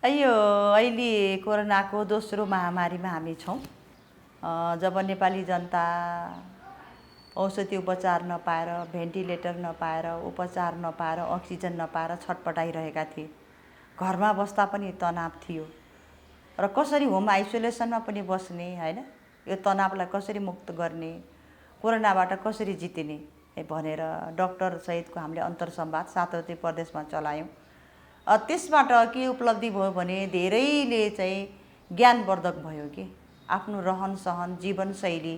यो अहिले कोरोनाको दोस्रो महामारीमा हामी छौँ। जब नेपाली जनता औषधि उपचार नपाएर, भेन्टिलेटर नपाएर, उपचार नपाएर, अक्सिजन नपाएर छटपटाइरहेका थिए। घरमा बस्दा पनि तनाव थियो र कसरी होम आइसोलेसनमा पनि बस्ने हैन, यो तनावलाई कसरी मुक्त गर्ने, कोरोनाबाट कसरी जितिने भनेर डाक्टर सहितको हामीले अन्तरसंवाद सातवटै प्रदेशमा चलायौँ। त्यसबाट के उपलब्धि भयो भने धेरैले चाहिँ ज्ञानवर्धक भयो कि आफ्नो रहनसहन, जीवनशैली,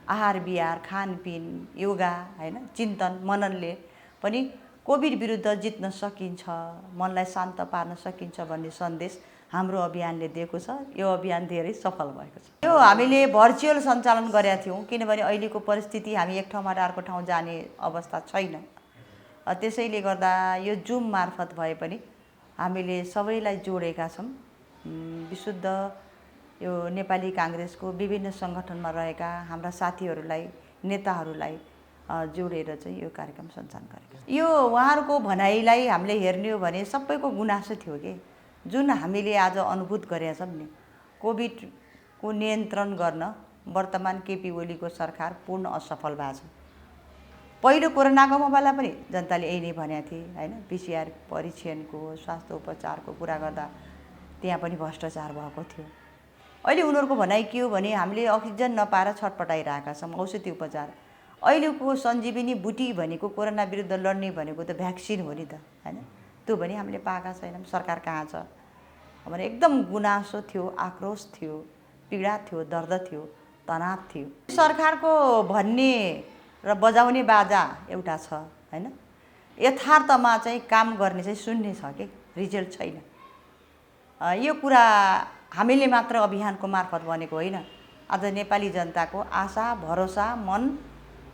आहार विहार, खानपिन, योगा हैन, चिन्तन मननले पनि कोभिड विरुद्ध जित्न सकिन्छ, मनलाई शान्त पार्न सकिन्छ भन्ने सन्देश हाम्रो अभियानले दिएको छ। यो अभियान धेरै सफल भएको छ। यो हामीले भर्चुअल सञ्चालन गरेका थियौँ किनभने अहिलेको परिस्थिति हामी एक ठाउँबाट अर्को ठाउँ जाने अवस्था छैन। त्यसैले गर्दा यो जुम मार्फत भए पनि हामीले सबैलाई जोडेका छौँ। विशुद्ध यो नेपाली काङ्ग्रेसको विभिन्न सङ्गठनमा रहेका हाम्रा साथीहरूलाई, नेताहरूलाई जोडेर चाहिँ यो कार्यक्रम सञ्चालन गरेका छौँ। यो उहाँहरूको भनाइलाई हामीले हेर्ने हो भने सबैको गुनासो थियो कि जुन हामीले आज अनुभूत गरेका छौँ नि, कोभिडको नियन्त्रण गर्न वर्तमान केपी ओलीको सरकार पूर्ण असफल भएको छ। पहिलो कोरोनाको बेला पनि जनताले यही नै भनेका थिए हैन, पिसिआर परीक्षणको, स्वास्थ्य उपचारको कुरा गर्दा त्यहाँ पनि भ्रष्टाचार भएको थियो। अहिले उनीहरूको भनाइ के हो भने हामीले अक्सिजन नपाएर छटपटाइरहेका छौँ, औषधि उपचार। अहिलेको सञ्जीवनी बुटी भनेको कोरोना विरुद्ध लड्ने भनेको त भ्याक्सिन हो नि त हैन, त्यो पनि हामीले पाएका छैनौँ। सरकार कहाँ छ भने एकदम गुनासो थियो, आक्रोश थियो, पीडा थियो, दर्द थियो, तनाव थियो। सरकारको भन्ने र बजाउने बाजा एउटा छ हैन, यथार्थमा चाहिँ काम गर्ने चाहिँ शून्य छ कि रिजल्ट छैन। यो कुरा हामीले मात्र अभियानको मार्फत भनेको होइन, आज नेपाली जनताको आशा, भरोसा, मन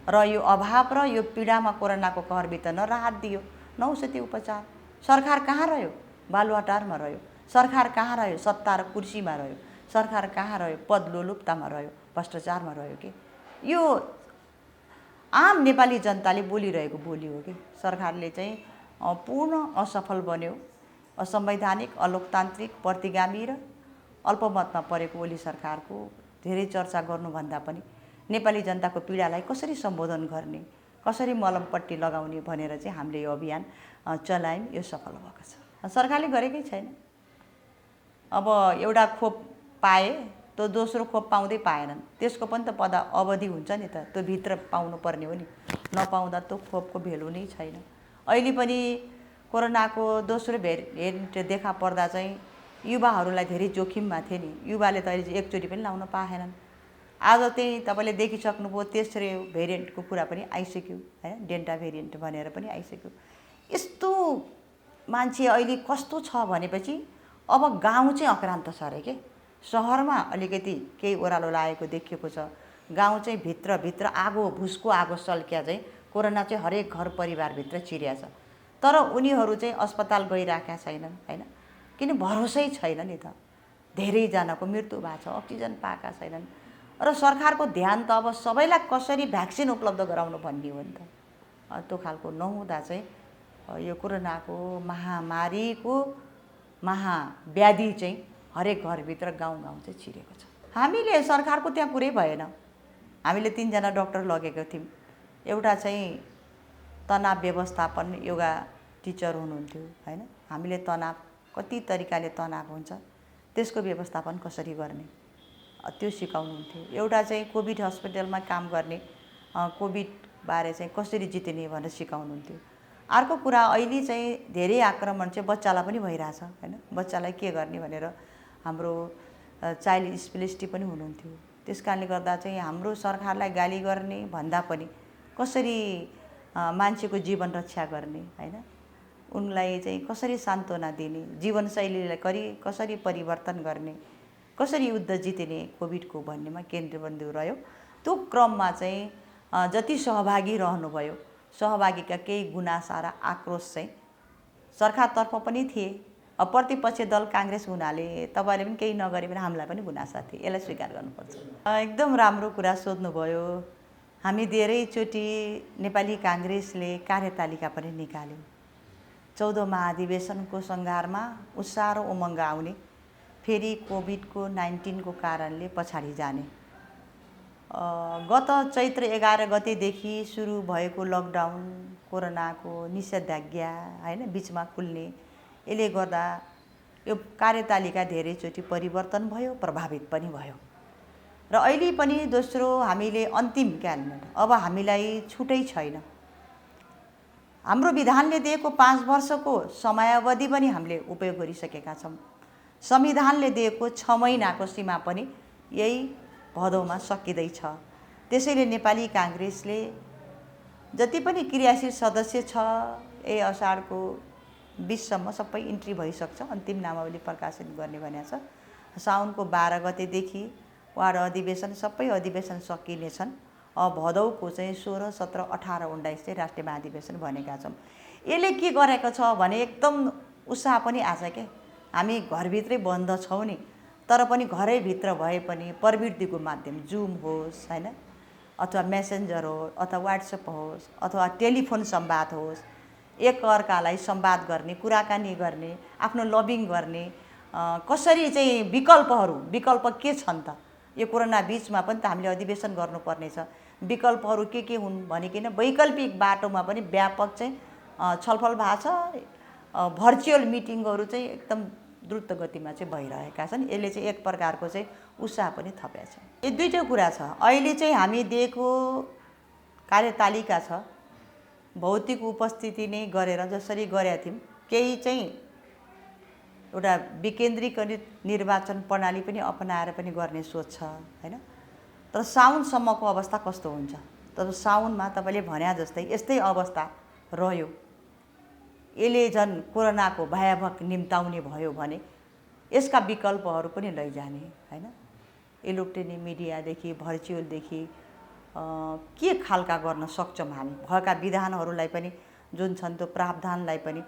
र यो अभाव र यो पीडामा कोरोनाको कहर बित्न राहत दियो। औषधि उपचार। सरकार कहाँ रह्यो? बालुवाटारमा रह्यो। सरकार कहाँ रह्यो? सत्ता र कुर्सीमा रह्यो। सरकार कहाँ रह्यो? पद लोलुपतामा रह्यो, भ्रष्टाचारमा रह्यो कि यो आम नेपाली जनताले बोलिरहेको बोली हो कि सरकारले चाहिँ पूर्ण असफल बन्यो। असंवैधानिक, अलोकतान्त्रिक, प्रतिगामी र अल्पमतमा परेको ओली सरकारको धेरै चर्चा गर्नुभन्दा पनि नेपाली जनताको पीडालाई कसरी सम्बोधन गर्ने, कसरी मलमपट्टी लगाउने भनेर चाहिँ हामीले यो अभियान चलायौँ। यो सफल भएको छ। सरकारले गरेकै छैन। अब एउटा खोप पाए त्यो दोस्रो खोप पाउँदै पाएनन्, त्यसको पनि त अवधि हुन्छ नि त, त्यो भित्र पाउनु पर्ने हो नि। नपाउँदा त्यो खोपको भेल्यु नै छैन। अहिले पनि कोरोनाको दोस्रो भेरिएन्ट देखा पर्दा चाहिँ युवाहरूलाई धेरै जोखिममा थिए नि। युवाले त अहिले एकचोटि पनि लाउन पाएनन्। आज चाहिँ तपाईँले देखिसक्नुभयो तेस्रो भेरिएन्टको कुरा पनि आइसक्यो हैन, डेल्टा भेरिएन्ट भनेर पनि आइसक्यो। यस्तो मान्छे अहिले कस्तो छ भनेपछि अब गाउँ चाहिँ अक्रान्त छ अरे के। सहरमा अलिकति केही ओह्रालो लागेको देखिएको छ, गाउँ चाहिँ भित्र आगो, भुसको आगो सल्किया चाहिँ कोरोना चाहिँ हरेक घर परिवारभित्र चिरिया छ। तर उनीहरू चाहिँ अस्पताल गइराखेका छैनन् हैन, किन भरोसै छैन नि त। धेरैजनाको मृत्यु भएको छ, अक्सिजन पाएका छैनन् र सरकारको ध्यान त अब सबैलाई कसरी भ्याक्सिन उपलब्ध गराउनु भन्ने हो नि त। त्यो खालको नहुँदा चाहिँ यो कोरोनाको महामारीको महाव्याधि चाहिँ हरेक घरभित्र गाउँ चाहिँ छिरेको छ। हामीले सरकारको त्यहाँ पुरै भएन। हामीले 3 जना डाक्टर लगेको थियौँ। एउटा चाहिँ तनाव व्यवस्थापन योगा टिचर हुनुहुन्थ्यो हैन, हामीले तनाव कति तरिकाले तनाव हुन्छ त्यसको व्यवस्थापन कसरी गर्ने त्यो सिकाउनुहुन्थ्यो। एउटा चाहिँ कोभिड हस्पिटलमा काम गर्ने, कोभिड बारे चाहिँ कसरी जित्ने भनेर सिकाउनुहुन्थ्यो। अर्को कुरा अहिले चाहिँ धेरै आक्रमण चाहिँ बच्चालाई पनि भइरहेछ हैन, बच्चालाई के गर्ने भनेर हाम्रो चाइल्ड स्पेशलिस्ट पनि हुनुहुन्थ्यो। त्यसकारणले गर्दा चाहिँ हाम्रो सरकारलाई गाली गर्ने भन्दा पनि कसरी मान्छेको जीवन रक्षा गर्ने हैन, उनलाई चाहिँ कसरी सान्त्वना दिने, जीवनशैलीलाई कसरी परिवर्तन गर्ने, कसरी युद्ध जित्ने कोभिडको भन्नेमा केन्द्रबिन्दु रह्यो। त्यो क्रममा चाहिँ जति सहभागी रहनुभयो, सहभागीका केही गुनासा र आक्रोश चाहिँ सरकारतर्फ पनि थिए। अब प्रतिपक्ष दल काङ्ग्रेस हुनाले तपाईँले पनि केही नगरे पनि हामीलाई पनि गुनासा थिए, यसलाई स्वीकार गर्नुपर्छ। एकदम राम्रो कुरा सोध्नुभयो। हामी धेरैचोटि नेपाली काङ्ग्रेसले कार्यतालिका पनि निकाल्यौँ। 14 महाधिवेशनको सङ्घारमा उत्साह र उमङ्ग आउने, फेरि कोभिड-19 को कारणले पछाडि जाने। गत चैत्र 11 गतेदेखि सुरु भएको लकडाउन, कोरोनाको निषेधाज्ञा हैन बीचमा खुल्ने, यसले गर्दा यो कार्यतालिका धेरैचोटि परिवर्तन भयो, प्रभावित पनि भयो। र अहिले पनि दोस्रो हामीले अन्तिम क्यालेन्डर, अब हामीलाई छुटै छैन। हाम्रो विधानले दिएको 5 वर्षको समयावधि पनि हामीले उपयोग गरिसकेका छौँ। संविधानले दिएको 6 महिनाको सीमा पनि यही भदौमा सकिँदैछ। त्यसैले नेपाली काङ्ग्रेसले जति पनि क्रियाशील सदस्य छ, यही असाढको 20 सम्म सबै इन्ट्री भइसक्छ, अन्तिम नामावली प्रकाशित गर्ने भनेको छ। साउनको 12 गतेदेखि वार्ड अधिवेशन सबै अधिवेशन सकिनेछन्। अब भदौको चाहिँ 16, 17, 18, 19 चाहिँ राष्ट्रिय महाधिवेशन भनेका छौँ। यसले के गरेको छ भने एकदम उत्साह पनि आछ के। हामी घरभित्रै बन्द छौँ नि, तर पनि घरैभित्र भए पनि प्रविधिको माध्यम, जुम होस् हैन, अथवा मेसेन्जर होस्, अथवा व्हाट्सएप होस्, अथवा टेलिफोन संवाद होस्, एकअर्कालाई संवाद गर्ने, कुराकानी गर्ने, आफ्नो लबिङ गर्ने, कसरी चाहिँ विकल्प के छन् त? यो कोरोना बीचमा पनि त हामीले अधिवेशन गर्नुपर्नेछ। विकल्पहरू के हुन् भनिकन वैकल्पिक बाटोमा पनि व्यापक चाहिँ छलफल भएको छ। भर्चुअल मिटिङहरू चाहिँ एकदम द्रुत गतिमा चाहिँ भइरहेका छन्। यसले चाहिँ एक प्रकारको चाहिँ उत्साह पनि थपेको छ। यो दुईटै कुरा छ। अहिले चाहिँ हामी दिएको कार्यतालिका छ, भौतिक उपस्थिति नै गरेर जसरी गरेका थियौँ, केही चाहिँ एउटा विकेन्द्रीकृत निर्वाचन प्रणाली पनि अपनाएर पनि गर्ने सोच छ हैन। तर साउनसम्मको अवस्था कस्तो हुन्छ? तर साउनमा तपाईँले भने जस्तै यस्तै अवस्था रह्यो, यसले झन् कोरोनाको भयावह निम्ताउने भयो भने यसका विकल्पहरू पनि लैजाने हैन। इलेक्ट्रोनिक मिडियादेखि भर्चुअलदेखि के खालका गर्न सक्छौँ हामी, भएका विधानहरूलाई पनि जुन छन् त्यो प्रावधानलाई पनि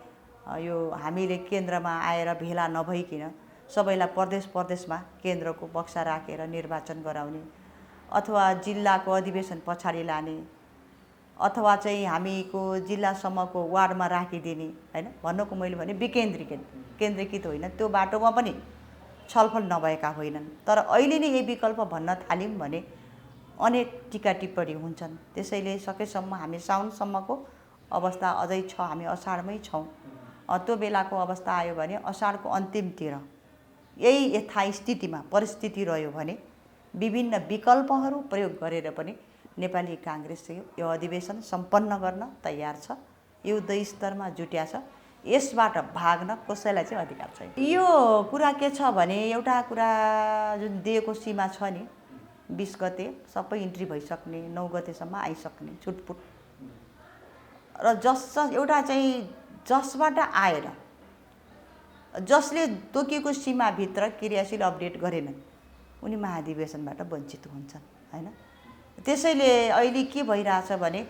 यो हामीले केन्द्रमा आएर भेला नभइकन सबैलाई प्रदेशमा केन्द्रको पक्ष राखेर निर्वाचन गराउने, अथवा जिल्लाको अधिवेशन पछाडि लाने, अथवा चाहिँ हामीको जिल्लासम्मको वार्डमा राखिदिने हैन। भन्नुको मैले भने केन्द्रीकृत होइन, त्यो बाटोमा पनि छलफल नभएका होइनन्। तर अहिले नै यही विकल्प भन्न थाल्यौँ भने अनेक टिका टिप्पणी हुन्छन्। त्यसैले सकेसम्म हामी साउनसम्मको अवस्था अझै छ, हामी असाढमै छौँ। त्यो बेलाको अवस्था आयो भने असाढको अन्तिमतिर यही यथास्थितिमा परिस्थिति रह्यो भने विभिन्न विकल्पहरू प्रयोग गरेर पनि नेपाली काङ्ग्रेस यो अधिवेशन सम्पन्न गर्न तयार छ। युद्ध स्तरमा जुट्या छ। यसबाट भाग्न कसैलाई चाहिँ अधिकार छैन। यो कुरा के छ भने एउटा कुरा जुन दिएको सीमा छ नि, 20 गते सबै इन्ट्री भइसक्ने, 9 गतेसम्म आइसक्ने छुटपुट, र एउटा चाहिँ जसबाट आएर जसले तोकिएको सीमाभित्र क्रियाशील अपडेट गरेनन् उनी महाधिवेशनबाट वञ्चित हुन्छन् हैन। त्यसैले अहिले के भइरहेछ भने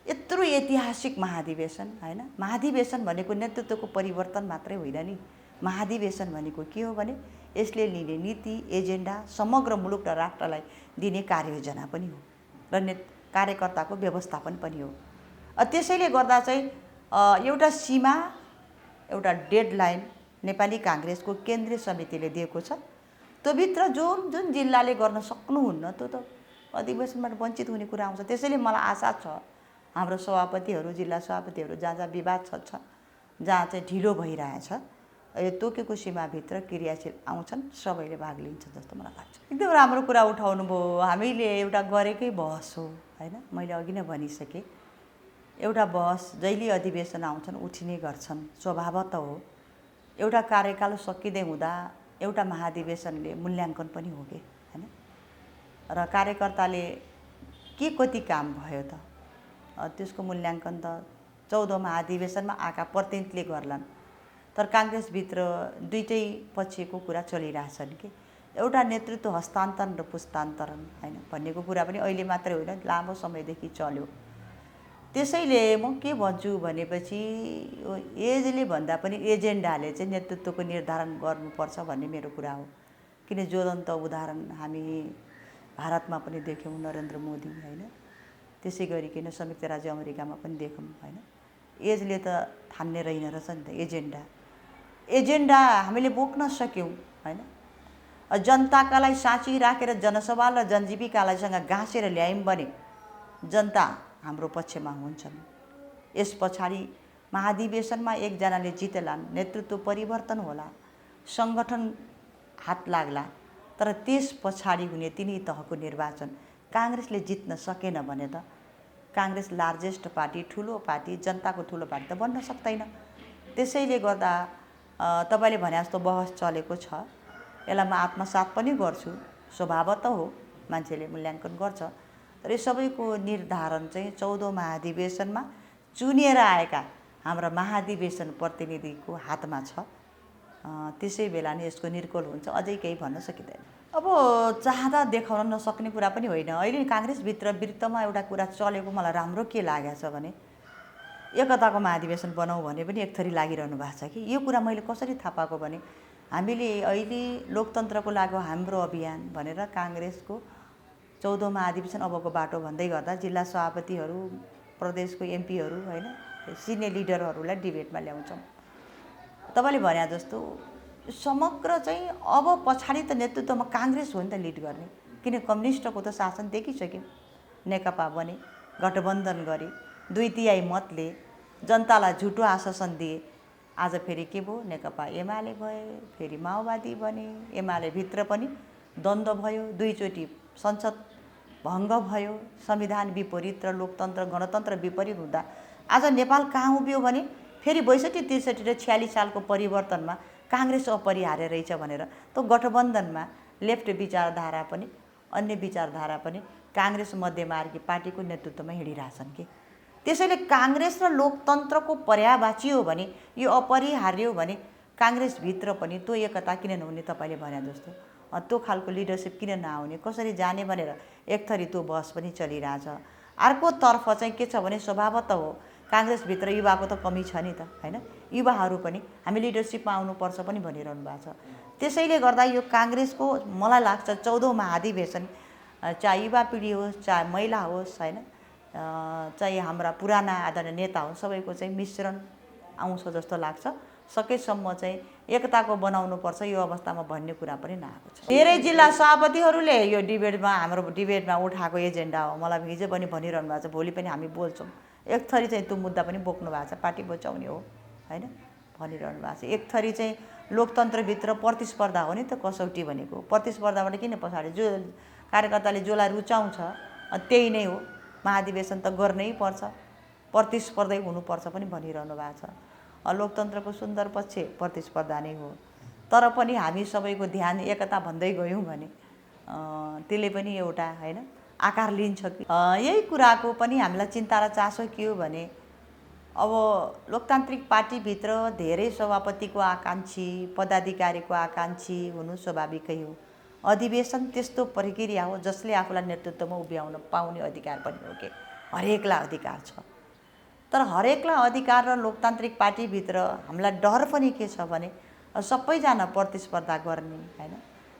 यत्रो ऐतिहासिक महाधिवेशन हैन। महाधिवेशन भनेको नेतृत्वको परिवर्तन मात्रै होइन नि। महाधिवेशन भनेको के हो भने यसले लिने नीति एजेन्डा समग्र मुलुक र राष्ट्रलाई दिने कार्ययोजना पनि हो र कार्यकर्ताको व्यवस्थापन पनि हो। त्यसैले गर्दा चाहिँ एउटा सीमा, एउटा डेडलाइन नेपाली काङ्ग्रेसको केन्द्रीय समितिले दिएको छ। त्यो भित्र जुन जिल्लाले गर्न सक्नुहुन्न त्यो त अधिवेशनबाट वञ्चित हुने कुरा आउँछ। त्यसैले मलाई आशा छ हाम्रो सभापतिहरू, जिल्ला सभापतिहरू जहाँ विवाद छ, जहाँ चाहिँ ढिलो भइरहेछ, यो तोकेको सीमाभित्र क्रियाशील आउँछन्, सबैले भाग लिन्छन् जस्तो मलाई लाग्छ। एकदम राम्रो कुरा उठाउनु भयो। हामीले एउटा गरेकै बहस हो हैन। मैले अघि नै भनिसकेँ, एउटा बहस जहिले अधिवेशन आउँछन् उठिने गर्छन्, स्वभावतः हो। एउटा कार्यकाल सकिँदै हुँदा एउटा महाधिवेशनले मूल्याङ्कन पनि हो कि हैन। र कार्यकर्ताले के कति काम भयो त त्यसको मूल्याङ्कन त 14 महाधिवेशनमा आएका प्रतिनिधिले गर्लान्। तर काङ्ग्रेसभित्र दुईटै पक्षको कुरा चलिरहेछन् कि एउटा नेतृत्व हस्तान्तरण र पुस्तान्तरण हैन भन्नेको कुरा पनि अहिले मात्रै होइन, लामो समयदेखि चल्यो। त्यसैले म के भन्छु भनेपछि एजले भन्दा पनि एजेन्डाले चाहिँ नेतृत्वको निर्धारण गर्नुपर्छ भन्ने मेरो कुरा हो। किन ज्वलन्त उदाहरण हामी भारतमा पनि देख्यौँ, नरेन्द्र मोदी हैन। त्यसै गरिकन संयुक्त राज्य अमेरिकामा पनि देखौँ हैन। एजले त थान्ने रहेन रहेछ नि त एजेन्डा हामीले बोक्न सक्यौँ हैन। जनताका लागि साँची राखेर जनसभा र जनजीविकालाई सँग गाँसेर ल्यायौँ भने जनता हाम्रो पक्षमा हुन्छन्। यस पछाडि महाधिवेशनमा एकजनाले जितेलान्, नेतृत्व परिवर्तन होला, सङ्गठन हात लाग्ला, तर त्यस पछाडि हुने तिनै तहको निर्वाचन काङ्ग्रेसले जित्न सकेन भने त काङ्ग्रेस लार्जेस्ट पार्टी, ठुलो पार्टी, जनताको ठुलो पार्टी त बन्न सक्दैन। त्यसैले गर्दा तपाईँले भने जस्तो बहस चलेको छ, यसलाई म आत्मसात पनि गर्छु, स्वभावतः हो, मान्छेले मूल्याङ्कन गर्छ। तर यो सबैको निर्धारण चाहिँ 14औं महाधिवेशनमा चुनिएर आएका हाम्रा महाधिवेशन प्रतिनिधिको हातमा छ। त्यसै बेला नै यसको निर्कोल हुन्छ, अझै केही भन्न सकिँदैन। अब चाहँदा देखाउन नसक्ने कुरा पनि होइन। अहिले काङ्ग्रेसभित्र वृत्तमा एउटा कुरा चलेको मलाई राम्रो के लागेको छ भने एकताको महाधिवेशन बनाऊ भने पनि एक थरी लागिरहनु भएको छ कि यो कुरा मैले कसरी थाहा पाएको भने हामीले अहिले लोकतन्त्रको लागि हाम्रो अभियान भनेर काङ्ग्रेसको 14औं महाधिवेशन अबको बाटो भन्दै गर्दा जिल्ला सभापतिहरू, प्रदेशको एमपीहरू हैन, सिनियर लिडरहरूलाई डिबेटमा ल्याउँछौँ। तपाईँले भने जस्तो समग्र चाहिँ अब पछाडि त नेतृत्वमा काङ्ग्रेस हो नि त लिड गर्ने, किन कम्युनिस्टको त शासन देखिसक्यो। नेकपा बने, गठबन्धन गरे, 2/3 मतले जनतालाई झुटो आश्वासन दिए। आज फेरि के भयो, नेकपा एमाले भए, फेरि माओवादी बने, एमाले भित्र पनि द्वन्द्व भयो, 2 चोटि संसद भङ्ग भयो, संविधान विपरीत र लोकतन्त्र गणतन्त्र विपरीत हुँदा आज नेपाल कहाँ उभियो भने फेरि 62, 63 र 46 सालको परिवर्तनमा काङ्ग्रेस अपरिहार्य रहेछ भनेर त गठबन्धनमा लेफ्ट विचारधारा पनि अन्य विचारधारा पनि काङ्ग्रेस मध्यमार्गी पार्टीको नेतृत्वमा हिँडिरहेछन् कि। त्यसैले काङ्ग्रेस र लोकतन्त्रको पर्यायवाची हो भने, यो अपरिहार्य हो भने काङ्ग्रेसभित्र पनि त्यो एकता किन नहुने, तपाईँले भने जस्तो त्यो खालको लिडरसिप किन नआउने, कसरी जाने भनेर एक थरी त्यो बहस पनि चलिरहेछ। अर्कोतर्फ चाहिँ के छ भने स्वभावतः हो काङ्ग्रेसभित्र युवाको त कमी छ नि त हैन, युवाहरू पनि हामी लिडरसिपमा आउनुपर्छ पनि भनिरहनु भएको छ। त्यसैले गर्दा यो काङ्ग्रेसको मलाई लाग्छ 14औं महाधिवेशन चाहे युवा पिँढी होस्, चाहे महिला होस् हैन, चाहे हाम्रा पुराना आदरणीय नेता हुन्, सबैको चाहिँ मिश्रण आउँछ जस्तो लाग्छ। सकेसम्म चाहिँ एकताको बनाउनुपर्छ यो अवस्थामा भन्ने कुरा पनि नआएको छ। धेरै जिल्ला सभापतिहरूले यो हाम्रो डिबेटमा उठाएको एजेन्डा हो, मलाई हिजो पनि भनिरहनु भएको छ, भोलि पनि हामी बोल्छौँ। एक थरी चाहिँ त्यो मुद्दा पनि बोक्नु भएको छ, पार्टी बचाउने हो हैन भनिरहनु भएको छ। एक थरी चाहिँ लोकतन्त्रभित्र प्रतिस्पर्धा हो नि त कसौटी भनेको। प्रतिस्पर्धाबाट किन पछाडि जो कार्यकर्ताले जसलाई रुचाउँछ त्यही नै हो, महाधिवेशन त गर्नै पर्छ, प्रतिस्पर्धै हुनुपर्छ पनि भनिरहनु भएको छ। लोकतन्त्रको सुन्दर पक्ष प्रतिस्पर्धा नै हो, तर पनि हामी सबैको ध्यान एकता भन्दै गयौँ भने त्यसले पनि एउटा हैन आकार लिन्छ कि। यही कुराको पनि हामीलाई चिन्ता र चासो के हो भने अब लोकतान्त्रिक पार्टीभित्र धेरै सभापतिको आकाङ्क्षी, पदाधिकारीको आकाङ्क्षी हुनु स्वाभाविकै हो। अधिवेशन त्यस्तो प्रक्रिया हो जसले आफूलाई नेतृत्वमा उभ्याउन पाउने अधिकार पनि हो कि हरेकलाई अधिकार छ। तर हरेकलाई अधिकार र लोकतान्त्रिक पार्टीभित्र हामीलाई डर पनि के छ भने सबैजना प्रतिस्पर्धा गर्ने हैन,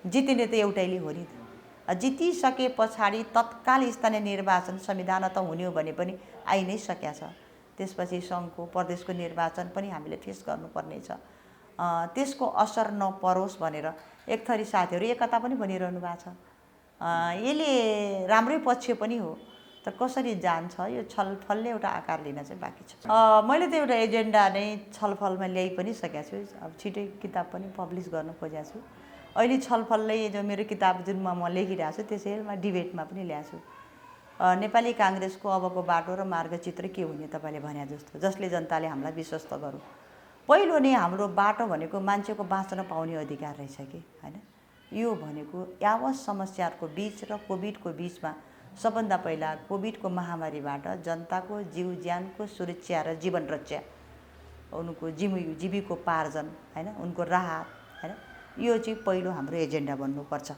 जितिने त एउटैले हो नि त। जितिसके पछाडि तत्काल स्थानीय निर्वाचन संविधान त हुने हो भने पनि आइ नै सकेको छ। त्यसपछि सङ्घको प्रदेशको निर्वाचन पनि हामीले फेस गर्नुपर्ने छ। त्यसको असर नपरोस् भनेर एक थरी साथीहरू एकता पनि भनिरहनु भएको छ। यसले राम्रै पक्ष पनि हो, तर कसरी जान्छ यो छलफलले एउटा आकार लिन चाहिँ बाँकी छ। मैले त एउटा एजेन्डा नै छलफलमा ल्याइ पनि सकेको छु। अब छिटै किताब पनि पब्लिस गर्न खोजेको छु। अहिले छलफलले जो मेरो किताब जुनमा म लेखिरहेको छु त्यसैमा डिबेटमा पनि ल्याएको छु। नेपाली काङ्ग्रेसको अबको बाटो र मार्गचित्र के हुने तपाईँले भने जस्तो, जसले जनताले हामीलाई विश्वस्त गरौँ। पहिलो नै हाम्रो बाटो भनेको मान्छेको बाँच्न पाउने अधिकार रहेछ कि हैन। यो भनेको यावत समस्याहरूको बिच र कोभिडको बिचमा सबभन्दा पहिला कोभिडको महामारीबाट जनताको जीव ज्यानको सुरक्षा र जीवन रक्षा, उनको जीविकोपार्जन हैन, उनको राहत हैन, यो चाहिँ पहिलो हाम्रो एजेन्डा बन्नुपर्छ।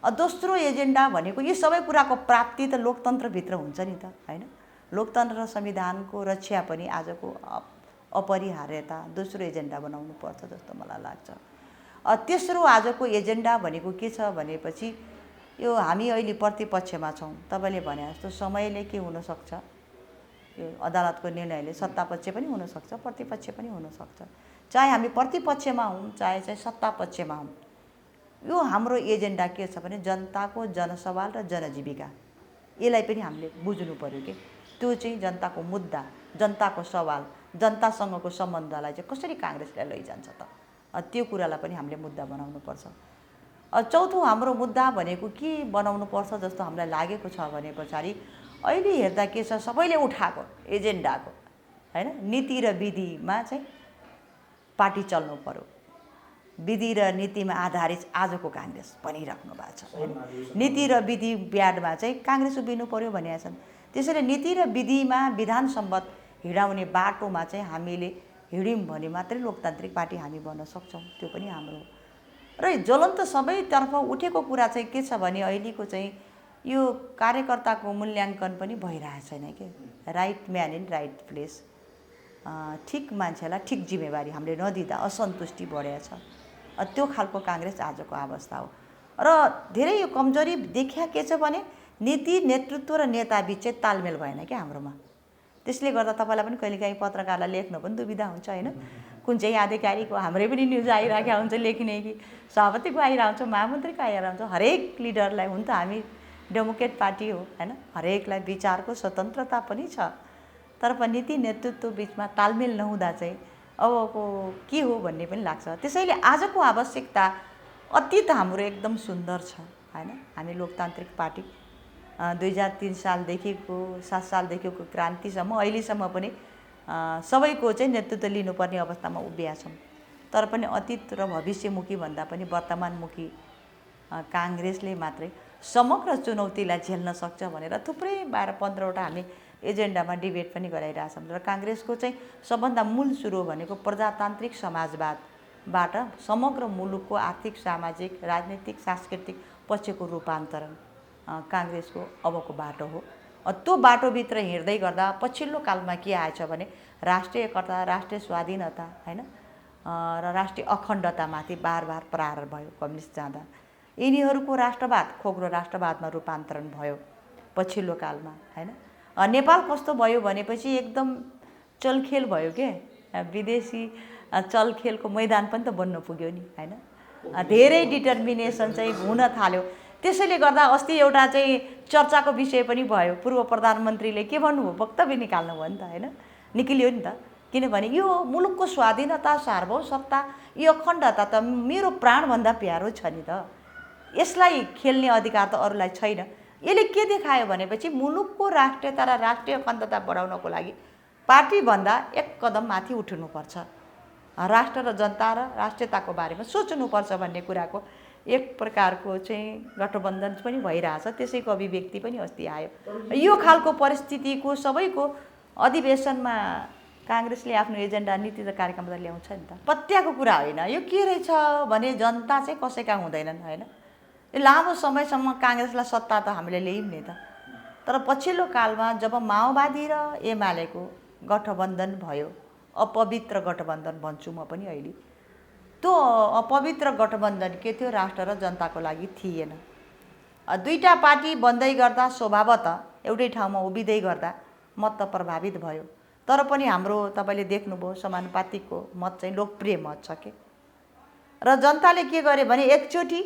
दोस्रो एजेन्डा भनेको यो सबै कुराको प्राप्ति त लोकतन्त्रभित्र हुन्छ नि त हैन। लोकतन्त्र र संविधानको रक्षा पनि आजको अपरिहार्यता दोस्रो एजेन्डा बनाउनु पर्छ जस्तो मलाई लाग्छ। तेस्रो आजको एजेन्डा भनेको के छ भनेपछि यो हामी अहिले प्रतिपक्षमा छौँ। तपाईँले भने जस्तो समयले के हुनसक्छ, यो अदालतको निर्णयले सत्तापक्ष पनि हुनसक्छ, प्रतिपक्ष पनि हुनसक्छ। चाहे हामी प्रतिपक्षमा हौँ चाहे चाहिँ सत्तापक्षमा हौँ, यो हाम्रो एजेन्डा के छ भने जनताको जनसवाल र जनजीविका, यसलाई पनि हामीले बुझ्नु पर्यो कि त्यो चाहिँ जनताको मुद्दा, जनताको सवाल, जनतासँगको सम्बन्धलाई चाहिँ कसरी काङ्ग्रेसले लैजान्छ त, त्यो कुरालाई पनि हामीले मुद्दा बनाउनुपर्छ। चौथो हाम्रो मुद्दा भनेको के बनाउनुपर्छ जस्तो हामीलाई लागेको छ भने पछाडि अहिले हेर्दा के छ, सबैले उठाएको एजेन्डाको हैन, नीति र विधिमा चाहिँ पार्टी चल्नु पर्यो, विधि र नीतिमा आधारित आजको काङ्ग्रेस भनिराख्नु भएको छ हैन। नीति र विधि ब्याडमा चाहिँ काङ्ग्रेस उभिनु पर्यो भनेका छन्। त्यसैले नीति र विधिमा विधान सम्बद्ध हिँडाउने बाटोमा चाहिँ हामीले हिँड्यौँ भने मात्रै लोकतान्त्रिक पार्टी हामी बन्न सक्छौँ, त्यो पनि हाम्रो हो। र ज्वलन्त सबैतर्फ उठेको कुरा चाहिँ के छ भने अहिलेको चाहिँ यो कार्यकर्ताको मूल्याङ्कन पनि भइरहेको छैन के, right man in right place, ठिक मान्छेलाई ठिक जिम्मेवारी हामीले नदिँदा असन्तुष्टि बढेको छ। त्यो खालको काङ्ग्रेस आजको अवस्था हो। र धेरै यो कमजोरी देखिया के छ भने नीति, नेतृत्व र नेताबीच चाहिँ तालमेल भएन क्या हाम्रोमा। त्यसले गर्दा तपाईँलाई पनि कहिलेकाहीँ पत्रकारलाई लेख्न पनि दुविधा हुन्छ होइन, कुन चाहिँ अधिकारीको, हाम्रै पनि न्युज आइरहेको हुन्छ लेख्ने कि सभापतिको आइरहन्छ, महामन्त्रीको आइरहन्छ, हरेक लिडरलाई, हुन त हामी डेमोक्रेट पार्टी हो होइन, हरेकलाई विचारको स्वतन्त्रता पनि छ, तर पनि नीति नेतृत्व बिचमा तालमेल नहुँदा चाहिँ अबको के हो भन्ने पनि लाग्छ। त्यसैले आजको आवश्यकता अतीत हाम्रो एकदम सुन्दर छ होइन। हामी लोकतान्त्रिक पार्टी 2003 सालदेखिको 7 सालदेखिको क्रान्तिसम्म अहिलेसम्म पनि सबैको चाहिँ नेतृत्व लिनुपर्ने अवस्थामा उभिएका छौँ। तर पनि अतीत र भविष्यमुखी भन्दा पनि वर्तमानमुखी काङ्ग्रेसले मात्रै समग्र चुनौतीलाई झेल्न सक्छ भनेर थुप्रै 12-15वटा हामी एजेन्डामा डिबेट पनि गराइरहेछौँ। र काङ्ग्रेसको चाहिँ सबभन्दा मूल स्रोत भनेको प्रजातान्त्रिक समाजवादबाट समग्र मुलुकको आर्थिक, सामाजिक, राजनीतिक, सांस्कृतिक पक्षको रूपान्तरण काङ्ग्रेसको अबको बाटो हो। त्यो बाटोभित्र हिँड्दै गर्दा पछिल्लो कालमा के आएछ भने राष्ट्रिय एकता, राष्ट्रिय स्वाधीनता होइन र राष्ट्रिय अखण्डतामाथि बार बार प्रहार भयो कम्युनिस्ट जाँदा। यिनीहरूको राष्ट्रवाद खोक्रो राष्ट्रवादमा रूपान्तरण भयो पछिल्लो कालमा होइन। नेपाल कस्तो भयो भनेपछि एकदम चलखेल भयो के, विदेशी चलखेलको मैदान पनि त बन्न पुग्यो नि होइन। धेरै डिटर्मिनेसन चाहिँ हुन थाल्यो। त्यसैले गर्दा अस्ति एउटा चाहिँ चर्चाको विषय पनि भयो, पूर्व प्रधानमन्त्रीले के भन्नुभयो, वक्तव्य निकाल्नुभयो नि त होइन, निक्लियो नि त। किनभने यो मुलुकको स्वाधीनता, सार्वभौमसत्ता, यो अखण्डता त मेरो प्राणभन्दा प्यारो छ नि त, यसलाई खेल्ने अधिकार त अरूलाई छैन। यसले के देखायो भनेपछि मुलुकको राष्ट्रियता र राष्ट्रिय अखण्डता बढाउनको लागि पार्टीभन्दा एक कदम माथि उठ्नुपर्छ, राष्ट्र र जनता र राष्ट्रियताको बारेमा सोच्नुपर्छ भन्ने कुराको एक प्रकारको चाहिँ गठबन्धन पनि भइरहेछ। त्यसैको अभिव्यक्ति पनि अस्ति आयो। यो खालको परिस्थितिको सबैको अधिवेशनमा काङ्ग्रेसले आफ्नो एजेन्डा, नीति र कार्यक्रम त ल्याउँछ नि त, पत्याको कुरा होइन। यो के रहेछ भने जनता चाहिँ कसैका हुँदैनन् होइन। यो लामो समयसम्म काङ्ग्रेसलाई सत्ता त हामीले ल्यायौँ नि त, तर पछिल्लो कालमा जब माओवादी र एमालेको गठबन्धन भयो, अपवित्र गठबन्धन भन्छु म पनि अहिले, त्यो अपवित्र गठबन्धन के थियो, राष्ट्र र जनताको लागि थिएन। दुईटा पार्टी बन्दै गर्दा स्वभावतः एउटै ठाउँमा उभिँदै गर्दा मत त प्रभावित भयो। तर पनि हाम्रो तपाईँले देख्नुभयो समानुपातिकको मत चाहिँ लोकप्रिय मत छ के। र जनताले के गरे भने एकचोटि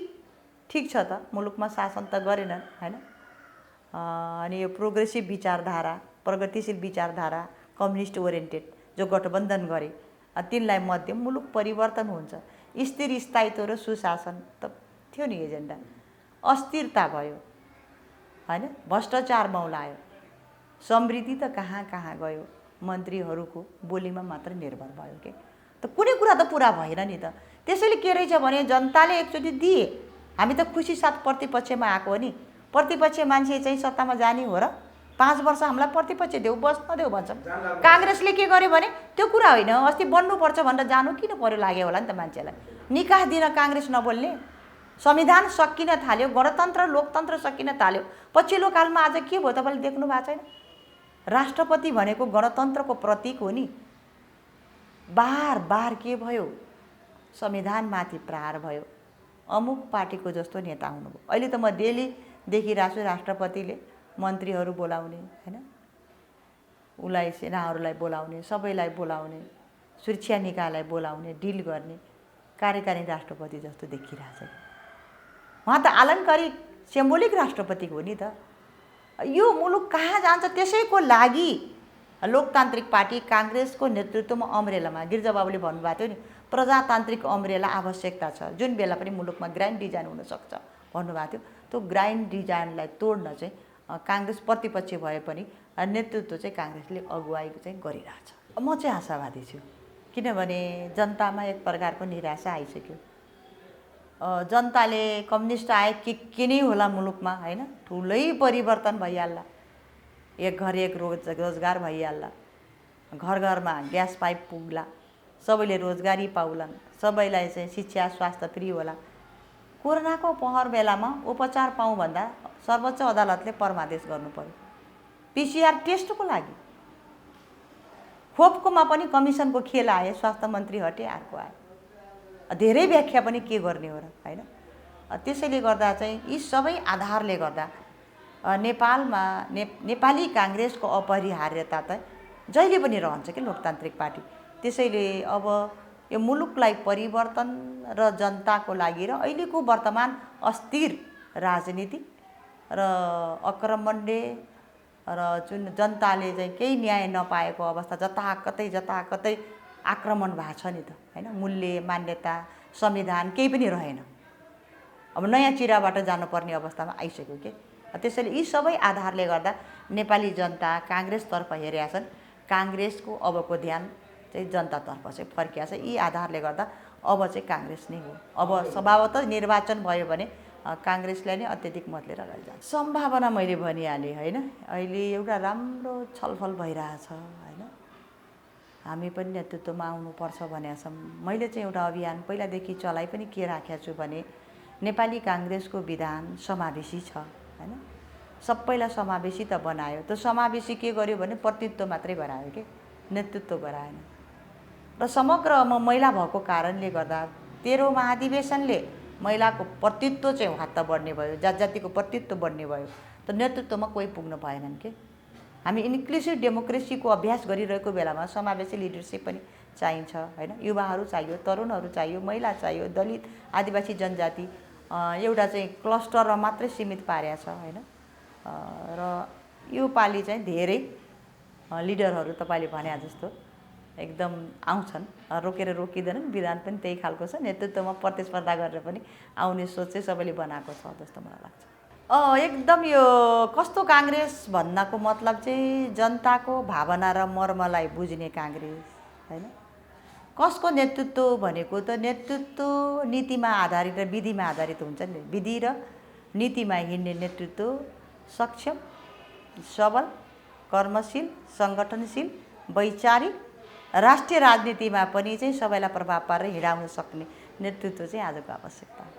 ठिक छ त मुलुकमा शासन त गरेनन् होइन, अनि यो प्रोग्रेसिभ विचारधारा, प्रगतिशील विचारधारा, कम्युनिस्ट ओरिएन्टेड जो गठबन्धन गरे तिनलाई मध्यम मुलुक परिवर्तन हुन्छ, स्थिर स्थायित्व र सुशासन त थियो नि एजेन्डा। अस्थिरता भयो होइन, भ्रष्टाचार मौलायो, समृद्धि त कहाँ कहाँ गयो, मन्त्रीहरूको बोलीमा मात्र निर्भर भयो के, त कुनै कुरा त पुरा भएन नि त। त्यसैले के रहेछ भने जनताले एकचोटि दिए, हामी त खुसी साथ प्रतिपक्षमा आएको हो नि, प्रतिपक्ष मान्छे चाहिँ सत्तामा जाने हो र 5 वर्ष हामीलाई प्रतिपक्ष देऊ बस्न देऊ भन्छौँ। काङ्ग्रेसले के गर्यो भने त्यो कुरा होइन, अस्ति बन्नुपर्छ भनेर जानु किन पर्यो लाग्यो होला नि त मान्छेलाई। निकाह दिन काङ्ग्रेस नबोल्ने, संविधान सकिन थाल्यो, गणतन्त्र लोकतन्त्र सकिन थाल्यो। पछिल्लो कालमा आज के भयो तपाईँले देख्नु भएको छैन, राष्ट्रपति भनेको गणतन्त्रको प्रतीक हो नि, बार बार के भयो, संविधानमाथि प्रहार भयो। अमुक पार्टीको जस्तो नेता हुनुभयो। अहिले त म डेली देखिरहेको छु राष्ट्रपतिले मन्त्रीहरू बोलाउने होइन, उसलाई सेनाहरूलाई बोलाउने, सबैलाई बोलाउने, सुरक्षा निकायलाई बोलाउने, डिल गर्ने कार्यकारी राष्ट्रपति जस्तो देखिरहेछ। उहाँ त आलङ्कारिक सिम्बोलिक राष्ट्रपति हो नि त। यो मुलुक कहाँ जान्छ त्यसैको लागि लोकतान्त्रिक पार्टी काङ्ग्रेसको नेतृत्वमा अम्ब्रेलामा गिरिजाबाबुले भन्नुभएको थियो नि, प्रजातान्त्रिक अम्ब्रेला आवश्यकता छ, जुन बेला पनि मुलुकमा ग्रान्ड डिजाइन हुनसक्छ भन्नुभएको थियो। त्यो ग्रान्ड डिजाइनलाई तोड्न चाहिँ काङ्ग्रेस प्रतिपक्ष भए पनि नेतृत्व चाहिँ काङ्ग्रेसले अगुवाई चाहिँ गरिरहेछ। म चाहिँ आशावादी छु, किनभने जनतामा एक प्रकारको निराशा आइसक्यो। जनताले कम्युनिस्ट आए के नै होला मुलुकमा, होइन, ठुलै परिवर्तन भइहाल्ला, एक घर एक रोजगार भइहाल्ला, घर घरमा ग्यास पाइप पुग्ला, सबैले रोजगारी पाउलान्, सबैलाई चाहिँ शिक्षा स्वास्थ्य फ्री होला। कोरोनाको पहर बेलामा उपचार पाउँ भन्दा सर्वोच्च अदालतले परमादेश गर्नु पर्यो पिसिआर टेस्टको लागि। खोपकोमा पनि कमिसनको खेल आयो, स्वास्थ्य मन्त्री हटे अर्को आयो, धेरै व्याख्या पनि के गर्ने हो र, होइन। त्यसैले गर्दा चाहिँ यी सबै आधारले गर्दा नेपालमा नेपाली काङ्ग्रेसको अपरिहार्यता त जहिले पनि रहन्छ कि लोकतान्त्रिक पार्टी। त्यसैले अब यो मुलुकलाई परिवर्तन र जनताको लागि र अहिलेको वर्तमान अस्थिर राजनीति र आक्रमणले र जुन जनताले चाहिँ केही न्याय नपाएको अवस्था, जताकतै आक्रमण भएको छ नि त, होइन। मूल्य मान्यता संविधान केही पनि रहेन, अब नयाँ चिराबाट जानुपर्ने अवस्थामा आइसक्यो के। त्यसैले यी सबै आधारले गर्दा नेपाली जनता काङ्ग्रेसतर्फ हेरेका छन्। काङ्ग्रेसको अबको ध्यान चाहिँ जनतातर्फ चाहिँ फर्किया छ। यी आधारले गर्दा अब चाहिँ काङ्ग्रेस नै हो। अब स्वभावतः निर्वाचन भयो भने काङ्ग्रेसलाई नै अत्यधिक मत लिएर अगाडि जान्छ। सम्भावना मैले भनिहालेँ, होइन। अहिले एउटा राम्रो छलफल भइरहेछ, होइन। हामी पनि नेतृत्वमा आउनुपर्छ भनेका छौँ। मैले चाहिँ एउटा अभियान पहिलादेखि चलाइ पनि के राखेको छु भने नेपाली काङ्ग्रेसको विधान समावेशी छ, होइन। सबैलाई समावेशी त बनायो, त्यो समावेशी के गर्यो भने प्रतिनिधित्व मात्रै गरायो कि नेतृत्व गराएन। र समग्र म महिला भएको कारणले गर्दा 13औं महाधिवेशनले महिलाको प्रतिनिधित्व चाहिँ हात बढ्ने भयो, जात जातिको प्रतिनिधित्व बढ्ने भयो, त नेतृत्वमा कोही पुग्न भएनन् के। हामी इन्क्लुसिभ डेमोक्रेसीको अभ्यास गरिरहेको बेलामा समावेशी लिडरसिप पनि चाहिन्छ, होइन। युवाहरू चाहियो, तरुणहरू चाहियो, महिला चाहियो, दलित आदिवासी जनजाति एउटा चाहिँ क्लस्टरमा मात्रै सीमित पारेको छ, होइन। र यो पालि चाहिँ धेरै लिडरहरू तपाईँले भने जस्तो एकदम आउँछन्, रोकेर रोकिँदैनन्। विधान पनि त्यही खालको छ, नेतृत्वमा प्रतिस्पर्धा गरेर पनि आउने सोच चाहिँ सबैले बनाएको छ जस्तो मलाई लाग्छ। एकदम यो कस्तो काङ्ग्रेस भन्नको मतलब चाहिँ जनताको भावना र मर्मलाई बुझ्ने काङ्ग्रेस, होइन। कसको नेतृत्व भनेको त नेतृत्व नीतिमा आधारित र विधिमा आधारित हुन्छ नि। विधि र नीतिमा हिँड्ने नेतृत्व सक्षम, सबल, कर्मशील, सङ्गठनशील, वैचारिक, राष्ट्रिय राजनीतिमा पनि चाहिँ सबैलाई प्रभाव पारेर हिँडाउन सक्ने नेतृत्व चाहिँ आजको आवश्यकता हो।